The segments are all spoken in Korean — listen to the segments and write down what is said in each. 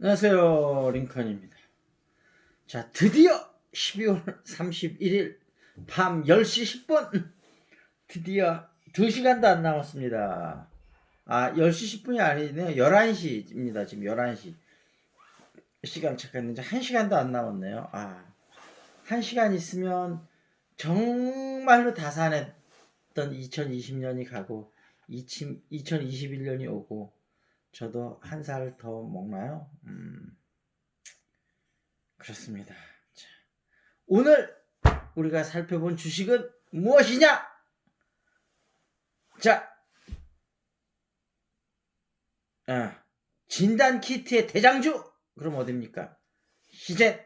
안녕하세요. 링컨입니다. 자, 드디어 12월 31일 밤 10시 10분. 드디어 2시간도 안 남았습니다. 10시 10분이 아니네요. 11시입니다. 지금 11시. 시간 체크했는데 1시간도 안 남았네요. 1시간 있으면 정말로 다산했던 2020년이 가고 2021년이 오고 저도 한 살 더 먹나요? 그렇습니다. 자, 오늘 우리가 살펴본 주식은 무엇이냐? 자, 진단 키트의 대장주. 그럼 어딥니까? 시젠.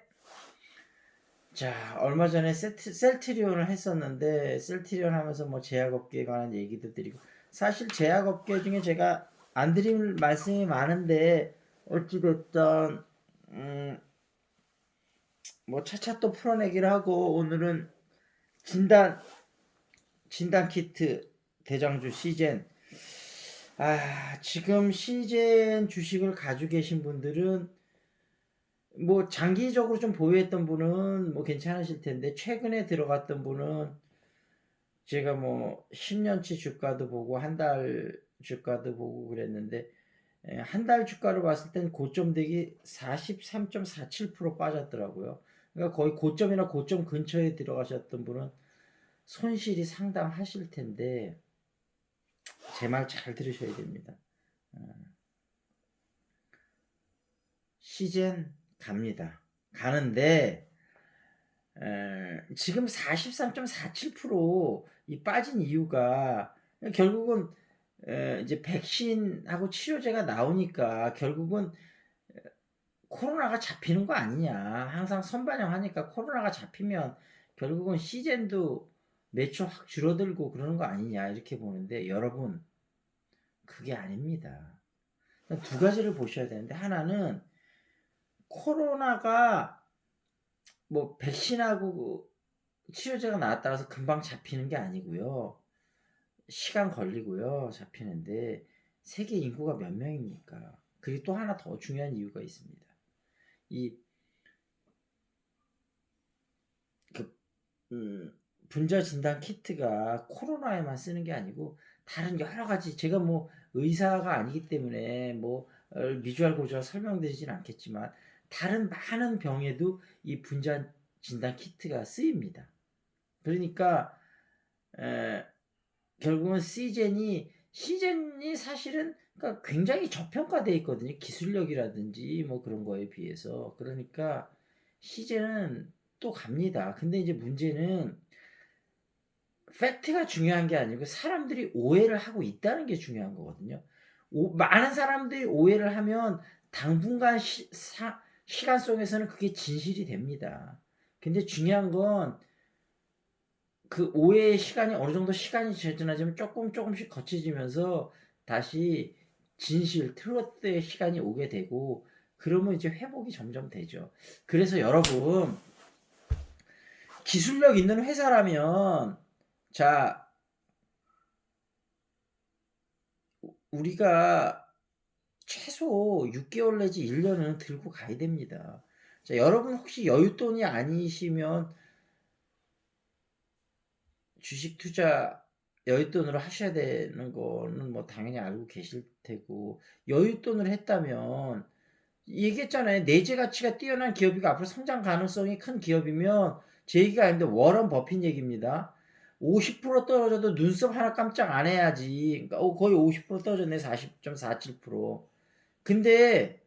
자, 얼마 전에 셀트리온을 했었는데 셀트리온 하면서 뭐 제약업계에 관한 얘기도 드리고 사실 제약업계 중에 제가 안 드릴 말씀이 많은데 어찌됐든 뭐 차차 또 풀어내기를 하고 오늘은 진단 키트 대장주 시젠. 지금 시젠 주식을 가지고 계신 분들은 뭐 장기적으로 좀 보유했던 분은 뭐 괜찮으실 텐데 최근에 들어갔던 분은 제가 뭐 10년치 주가도 보고 한 달 주가도 보고 그랬는데 한 달 주가로 봤을 땐 고점 대기 43.47% 빠졌더라고요. 그러니까 거의 고점이나 고점 근처에 들어가셨던 분은 손실이 상당하실 텐데 제 말 잘 들으셔야 됩니다. 시즌 갑니다. 가는데 지금 43.47%이 빠진 이유가 결국은 이제 백신하고 치료제가 나오니까 결국은 코로나가 잡히는 거 아니냐. 항상 선반영하니까 코로나가 잡히면 결국은 시젠도 매출 확 줄어들고 그러는 거 아니냐 이렇게 보는데 여러분 그게 아닙니다. 두 가지를 보셔야 되는데 하나는 코로나가 뭐 백신하고 치료제가 나왔다고 해서 금방 잡히는 게 아니고요. 시간 걸리고요. 잡히는데 세계 인구가 몇 명입니까? 그리고 또 하나 더 중요한 이유가 있습니다. 이 그, 분자 진단 키트가 코로나에만 쓰는 게 아니고 다른 여러 가지 제가 뭐 의사가 아니기 때문에 뭐 미주알 고주알 설명드리진 않겠지만 다른 많은 병에도 이 분자 진단 키트가 쓰입니다. 그러니까 에, 결국은 시젠이 사실은 그러니까 굉장히 저평가되어 있거든요. 기술력이라든지 뭐 그런 거에 비해서. 그러니까 시젠은 또 갑니다. 근데 이제 문제는 팩트가 중요한 게 아니고 사람들이 오해를 하고 있다는 게 중요한 거거든요. 많은 사람들이 오해를 하면 당분간 시간 속에서는 그게 진실이 됩니다. 근데 중요한 건 그 오해의 시간이 어느 정도 시간이 지나지면 조금씩 거쳐지면서 다시 진실, 트루스의 시간이 오게 되고 그러면 이제 회복이 점점 되죠. 그래서 여러분 기술력 있는 회사라면 자 우리가 최소 6개월 내지 1년은 들고 가야 됩니다. 자, 여러분 혹시 여윳돈이 아니시면 주식 투자 여윳돈으로 하셔야 되는 거는 뭐 당연히 알고 계실 테고 여윳돈을 했다면 얘기했잖아요. 내재 가치가 뛰어난 기업이고 앞으로 성장 가능성이 큰 기업이면 제 얘기가 아닌데 워런 버핏 얘기입니다. 50% 떨어져도 눈썹 하나 깜짝 안 해야지. 그러니까 거의 50% 떨어졌네. 40.47%. 근데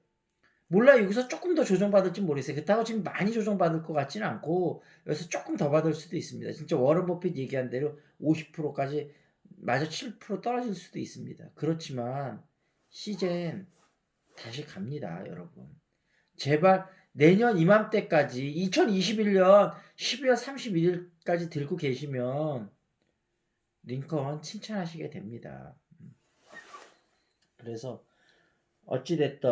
몰라 여기서 조금 더 조정받을지 모르겠어요. 그렇다고 지금 많이 조정받을 것 같지는 않고 여기서 조금 더 받을 수도 있습니다. 진짜 워런 버핏 얘기한 대로 50%까지 마저 7% 떨어질 수도 있습니다. 그렇지만 시젠 다시 갑니다, 여러분. 제발 내년 이맘때까지 2021년 12월 31일까지 들고 계시면 링컨 칭찬하시게 됩니다. 그래서 어찌됐든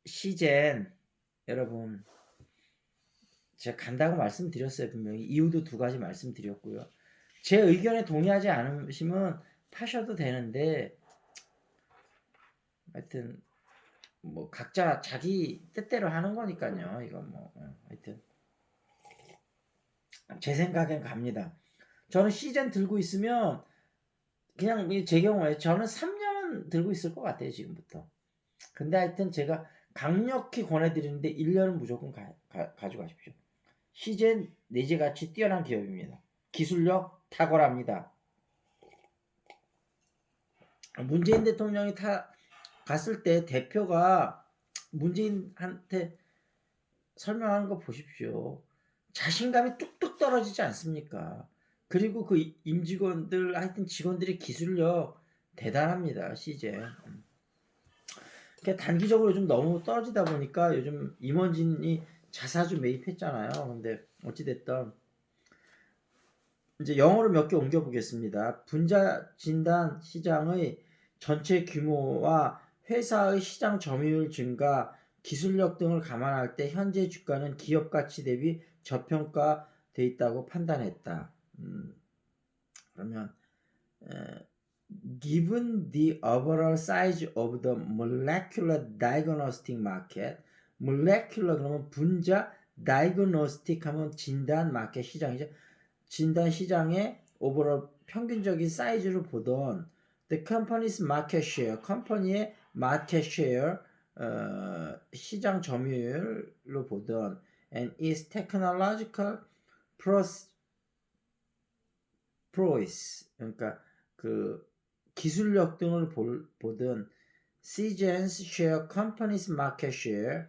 시젠 여러분 제가 간다고 말씀드렸어요. 분명히 이유도 두 가지 말씀드렸고요. 제 의견에 동의하지 않으시면 파셔도 되는데 하여튼 뭐 각자 자기 뜻대로 하는 거니까요. 이건 뭐 하여튼 제 생각엔 갑니다. 저는 시즌 들고 있으면 그냥 제 경우에 저는 3년은 들고 있을 것 같아요 지금부터. 근데 하여튼 제가 강력히 권해드리는데 1년은 무조건 가져가십시오. 시젠 내재가치 뛰어난 기업입니다. 기술력 탁월합니다. 문재인 대통령이 갔을 때 대표가 문재인한테 설명하는 거 보십시오. 자신감이 뚝뚝 떨어지지 않습니까? 그리고 그 임직원들 하여튼 직원들의 기술력 대단합니다. 시제. 단기적으로 좀 너무 떨어지다 보니까 요즘 임원진이 자사주 매입했잖아요. 근데 어찌됐든 이제 영어로 몇 개 옮겨 보겠습니다. 분자 진단 시장의 전체 규모와 회사의 시장 점유율 증가, 기술력 등을 감안할 때 현재 주가는 기업 가치 대비 저평가돼 있다고 판단했다. 그러면 given the overall size of the molecular diagnostic market, molecular 그러면 분자, diagnostic 하면 진단 마켓 시장이죠. 진단 시장의 오버all 평균적인 사이즈를 보던 the company's market share, 컴퍼니의 market share 시장 점유율로 보던 and its technological prowess 그러니까 그 기술력 등을 보던 Seagen's share company's market share,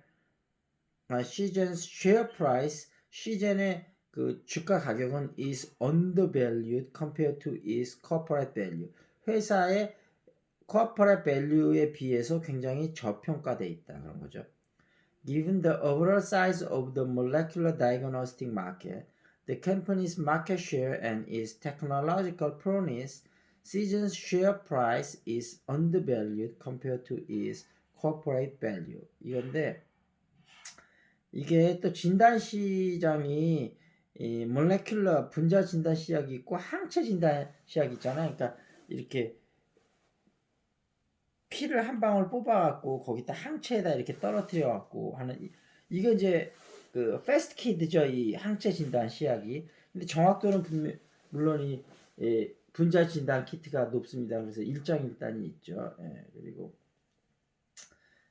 Seagen's share price, 시젠의 그 주가 가격은 is undervalued compared to its corporate value. 회사의 corporate value에 비해서 굉장히 저평가돼 있다 그런 거죠. Given the overall size of the molecular diagnostic market, the company's market share and its technological prowess, Seagen's share price is undervalued compared to its corporate value. 이건데 이게 또 진단 시장이 이 몰레큘러 분자 진단 시약이 있고 항체 진단 시약이 있잖아요. 그러니까 이렇게 피를 한 방울 뽑아갖고 거기다 항체에다 이렇게 떨어뜨려갖고 하는 이게 이제 그 패스트 키드죠. 이 항체 진단 시약이. 근데 정확도는 물론 이 분자 진단 키트가 높습니다. 그래서 일장일단이 있죠. 예, 그리고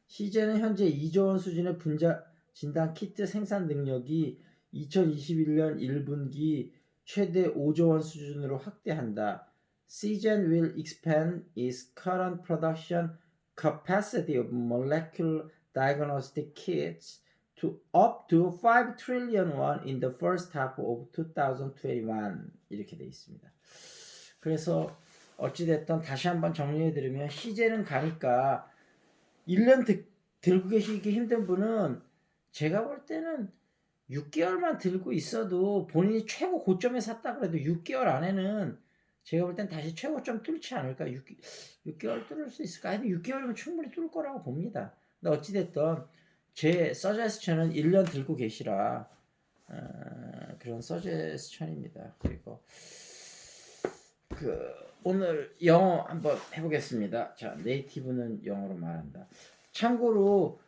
시제는 현재 2조 원 수준의 분자 진단 키트 생산 능력이 2021년 1분기 최대 5조 원 수준으로 확대한다. Seagen will expand its current production capacity of molecular diagnostic kits to up to 5 trillion won in the first half of 2021 이렇게 되어 있습니다. 그래서 어찌됐든 다시 한번 정리해드리면 시제는 가니까 1년 들고 계시기 힘든 분은 제가 볼 때는 6개월만 들고 있어도 본인이 최고 고점에 샀다 그래도 6개월 안에는 제가 볼 땐 다시 최고점 뚫지 않을까. 6개월 뚫을 수 있을까. 하여튼 6개월이면 충분히 뚫을 거라고 봅니다. 근데 어찌됐든 제 서제스천은 1년 들고 계시라 그런 서제스천입니다. 그리고 오늘 영어 한번 해보겠습니다. 자, 네이티브는 영어로 말한다. 참고로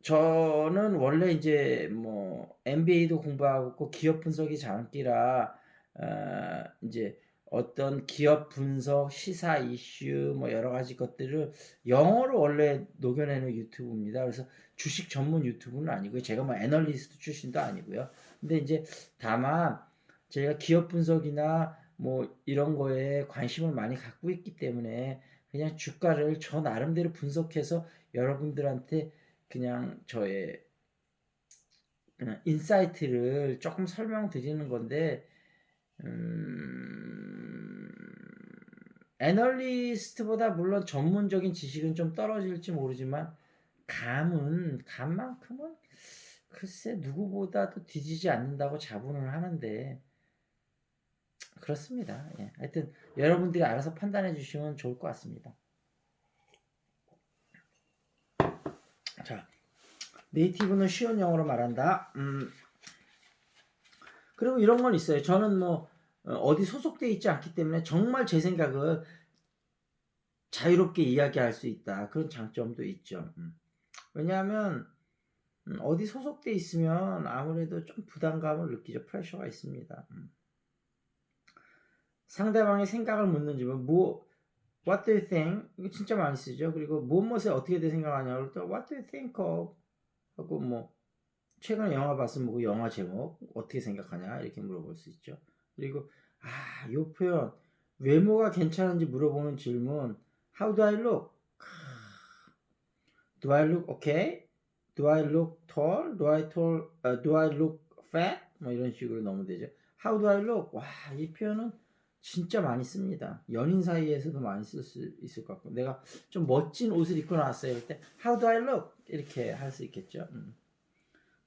저는 원래 이제 뭐 MBA도 공부하고 기업 분석이 장기라 이제 어떤 기업 분석, 시사 이슈 뭐 여러 가지 것들을 영어로 원래 녹여내는 유튜브입니다. 그래서 주식 전문 유튜브는 아니고요. 제가 뭐 애널리스트 출신도 아니고요. 근데 이제 다만 제가 기업 분석이나 뭐 이런 거에 관심을 많이 갖고 있기 때문에 그냥 주가를 저 나름대로 분석해서 여러분들한테 그냥 저의 그냥 인사이트를 조금 설명드리는 건데 애널리스트보다 물론 전문적인 지식은 좀 떨어질지 모르지만 감만큼은 글쎄 누구보다도 뒤지지 않는다고 자부는 하는데 그렇습니다. 예. 하여튼 여러분들이 알아서 판단해 주시면 좋을 것 같습니다. 자, 네이티브는 쉬운 영어로 말한다. 그리고 이런 건 있어요. 저는 뭐 어디 소속돼 있지 않기 때문에 정말 제 생각은 자유롭게 이야기할 수 있다. 그런 장점도 있죠. 왜냐하면 어디 소속돼 있으면 아무래도 좀 부담감을 느끼죠. 프레셔가 있습니다. 상대방의 생각을 묻는 질문, what do you think? 이거 진짜 많이 쓰죠. 그리고 무엇에 어떻게 대 생각하냐고 또 what do you think of? 하고 뭐 최근에 영화 봤으면 뭐 영화 제목 어떻게 생각하냐 이렇게 물어볼 수 있죠. 그리고 요 표현 외모가 괜찮은지 물어보는 질문 how do I look? do I look okay? do I look tall? do I look fat? 뭐 이런 식으로 넣으면 되죠. how do I look? 이 표현은 진짜 많이 씁니다. 연인 사이에서도 많이 쓸 수 있을 것 같고 내가 좀 멋진 옷을 입고 나왔어요. 그럴 때 how do I look? 이렇게 할 수 있겠죠.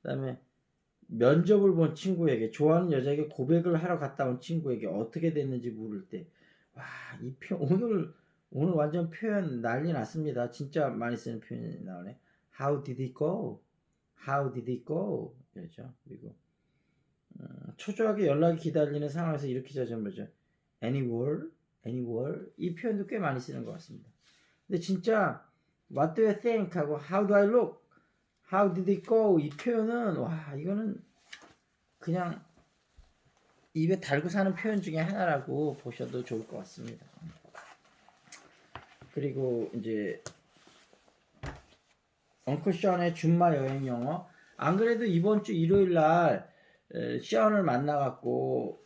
그 다음에 면접을 본 친구에게 좋아하는 여자에게 고백을 하러 갔다 온 친구에게 어떻게 됐는지 물을 때 이 오늘 완전 표현 난리 났습니다. 진짜 많이 쓰는 표현이 나오네. How did it go? How did it go? 그렇죠. 그리고 초조하게 연락이 기다리는 상황에서 이렇게 자주하는 거죠. Any word? Any word? 이 표현도 꽤 많이 쓰는 것 같습니다. 근데 진짜 What do you think? 하고 How do I look? How did it go? 이 표현은 이거는 그냥 입에 달고 사는 표현 중에 하나라고 보셔도 좋을 것 같습니다. 그리고 이제 엉클 션의 준마 여행 영어. 안 그래도 이번 주 일요일 날 션을 만나갖고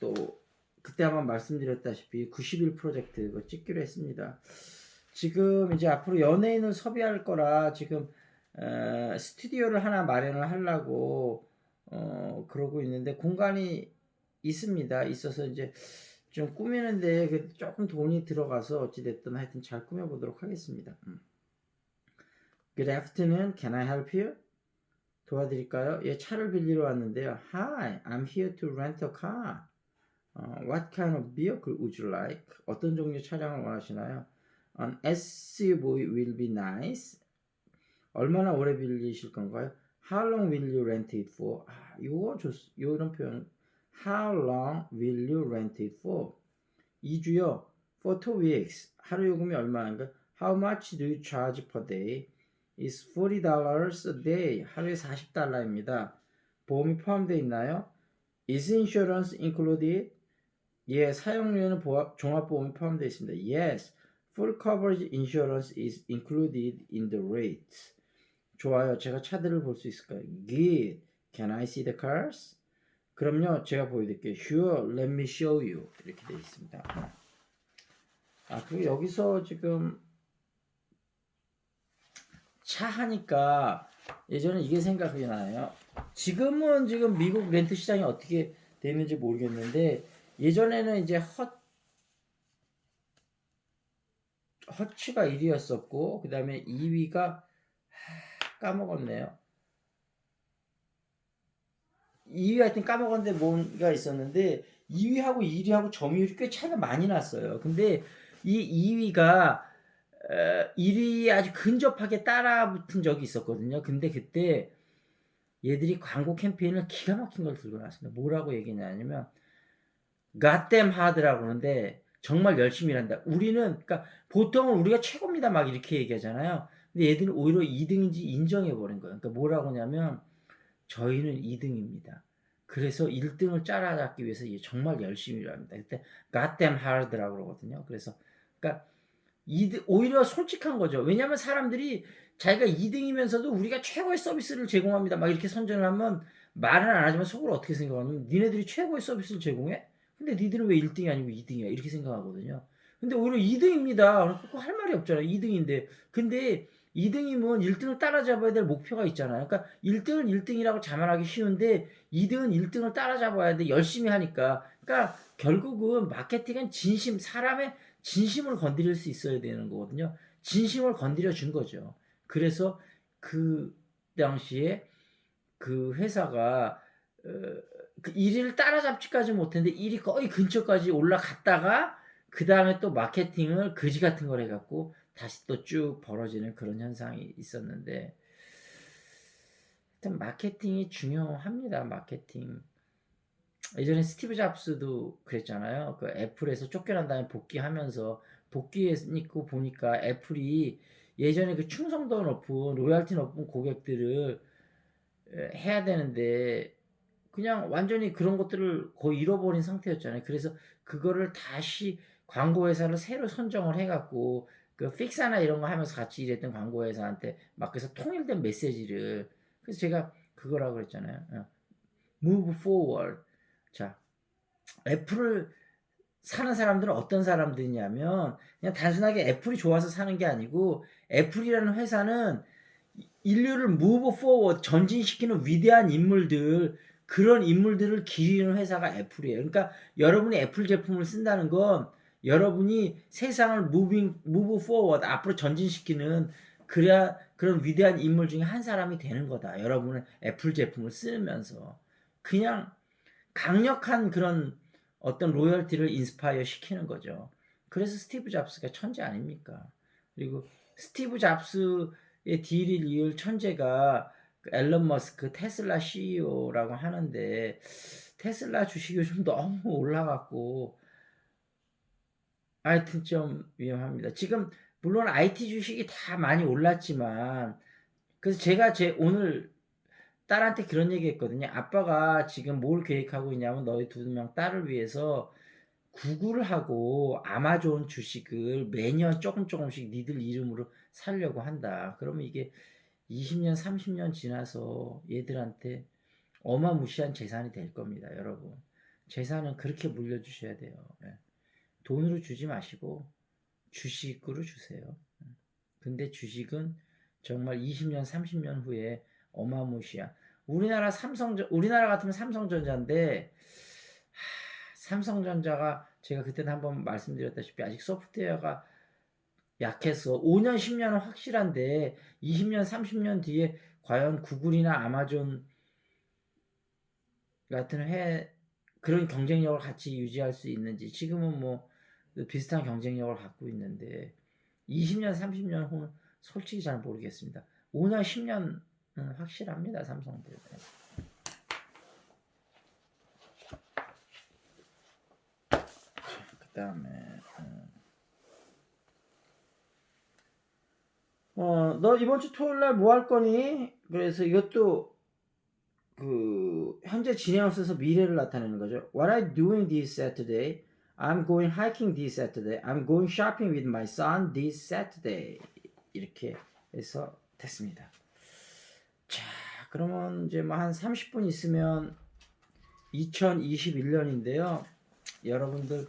또 그때 한번 말씀드렸다시피 90일 프로젝트 그거 찍기로 했습니다. 지금 이제 앞으로 연예인을 섭외할 거라 지금 스튜디오를 하나 마련을 하려고 그러고 있는데 공간이 있습니다. 있어서 이제 좀 꾸미는데 조금 돈이 들어가서 어찌됐든 하여튼 잘 꾸며보도록 하겠습니다. Good afternoon. Can I help you? 도와드릴까요? 예, 차를 빌리러 왔는데요. Hi, I'm here to rent a car. What kind of vehicle would you like? 어떤 종류의 차량을 원하시나요? An SUV will be nice. 얼마나 오래 빌리실 건가요? How long will you rent it for? 이런 표현. How long will you rent it for? 2주요. For 2 weeks. 하루 요금이 얼마인가? How much do you charge per day? It's $40 a day. 하루에 $40입니다. 보험이 포함되어 있나요? Is insurance included? 예, 사용료에는 종합보험이 포함되어 있습니다. Yes, full coverage insurance is included in the rates. 좋아요. 제가 차들을 볼 수 있을까요? Good. Can I see the cars? 그럼요. 제가 보여드릴게요. Sure. Let me show you. 이렇게 되어 있습니다. 그리고 여기서 지금 차 하니까 예전에 이게 생각이 나요. 지금 미국 렌트 시장이 어떻게 되는지 모르겠는데 예전에는 이제 허츠가 1위였었고 그 다음에 2위가 까먹었네요. 2위 하여튼 까먹었는데 뭔가 있었는데 2위하고 1위하고 점유율이 꽤 차이가 많이 났어요. 근데 이 2위가 1위 아주 근접하게 따라붙은 적이 있었거든요. 근데 그때 얘들이 광고 캠페인을 기가 막힌 걸 들고 나왔습니다. 뭐라고 얘기했냐면 goddamn hard라고 하는데 정말 열심히 일한다. 그러니까 보통은 우리가 최고입니다 막 이렇게 얘기하잖아요. 근데 얘들은 오히려 2등인지 인정해버린 거예요. 그러니까 뭐라고 하냐면 저희는 2등입니다. 그래서 1등을 따라잡기 위해서 정말 열심히 일합니다. 그때 goddamn hard라고 그러거든요. 그래서 그러니까 오히려 솔직한 거죠. 왜냐하면 사람들이 자기가 2등이면서도 우리가 최고의 서비스를 제공합니다. 막 이렇게 선전을 하면 말은 안 하지만 속으로 어떻게 생각하냐면 니네들이 최고의 서비스를 제공해? 근데 니들은 왜 1등이 아니고 2등이야? 이렇게 생각하거든요. 근데 오히려 2등입니다. 그거 할 말이 없잖아요. 2등인데. 근데 2등이면 1등을 따라잡아야 될 목표가 있잖아요. 그러니까 1등은 1등이라고 자만하기 쉬운데 2등은 1등을 따라잡아야 돼. 열심히 하니까. 그러니까 결국은 마케팅은 사람의 진심을 건드릴 수 있어야 되는 거거든요. 진심을 건드려 준 거죠. 그래서 그 당시에 그 회사가 그 1위를 따라잡지까지 못했는데 1위 거의 근처까지 올라갔다가 그 다음에 또 마케팅을 거지 같은 걸 해갖고 다시 또 쭉 벌어지는 그런 현상이 있었는데 하여튼 마케팅이 중요합니다. 마케팅. 예전에 스티브 잡스도 그랬잖아요. 그 애플에서 쫓겨난 다음에 복귀하면서 복귀했고 보니까 애플이 예전에 그 충성도 높은 로열티 높은 고객들을 해야 되는데 그냥 완전히 그런 것들을 거의 잃어버린 상태였잖아요. 그래서 그거를 다시 광고 회사를 새로 선정을 해갖고 그 픽사나 이런 거 하면서 같이 일했던 광고 회사한테 막 그래서 통일된 메시지를 그래서 제가 그거라고 그랬잖아요. Move forward. 자, 애플을 사는 사람들은 어떤 사람들이냐면 그냥 단순하게 애플이 좋아서 사는 게 아니고 애플이라는 회사는 인류를 move forward 전진시키는 위대한 인물들 그런 인물들을 기리는 회사가 애플이에요. 그러니까 여러분이 애플 제품을 쓴다는 건 여러분이 세상을 move forward 앞으로 전진시키는 그래야 그런 위대한 인물 중에 한 사람이 되는 거다. 여러분은 애플 제품을 쓰면서 그냥 강력한 그런 어떤 로열티를 인스파이어 시키는 거죠. 그래서 스티브 잡스가 천재 아닙니까? 그리고 스티브 잡스의 딜을 이을 천재가 그 앨런 머스크 테슬라 CEO라고 하는데 테슬라 주식이 요즘 너무 올라갔고 하여튼 좀 위험합니다. 지금 물론 IT 주식이 다 많이 올랐지만 그래서 제가 오늘 딸한테 그런 얘기 했거든요. 아빠가 지금 뭘 계획하고 있냐면 너희 두 명 딸을 위해서 구글하고 아마존 주식을 매년 조금씩 니들 이름으로 살려고 한다. 그러면 이게 20년, 30년 지나서 얘들한테 어마무시한 재산이 될 겁니다, 여러분. 재산은 그렇게 물려주셔야 돼요. 돈으로 주지 마시고 주식으로 주세요. 근데 주식은 정말 20년, 30년 후에 어마무시한 우리나라 같으면 삼성전자인데 삼성전자가 제가 그때는 한번 말씀드렸다시피 아직 소프트웨어가 약해서 5년, 10년은 확실한데 20년, 30년 뒤에 과연 구글이나 아마존 같은 그런 경쟁력을 같이 유지할 수 있는지 지금은 뭐 비슷한 경쟁력을 갖고 있는데 20년, 30년 후는 솔직히 잘 모르겠습니다. 5년, 10년은 확실합니다. 삼성들. 그 다음에 너 이번 주 토요일 날 뭐 할 거니? 그래서 이것도 그 현재 진행 없어서 미래를 나타내는 거죠. What are you doing this Saturday? I'm going hiking this Saturday. I'm going shopping with my son this Saturday. 이렇게 해서 됐습니다. 자, 그러면 이제 뭐 한 30분 있으면 2021년인데요. 여러분들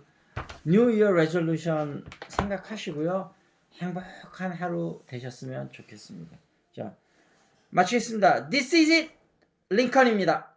New Year Resolution 생각하시고요. 행복한 하루 되셨으면 좋겠습니다. 자, 마치겠습니다. This is it. 링컨입니다.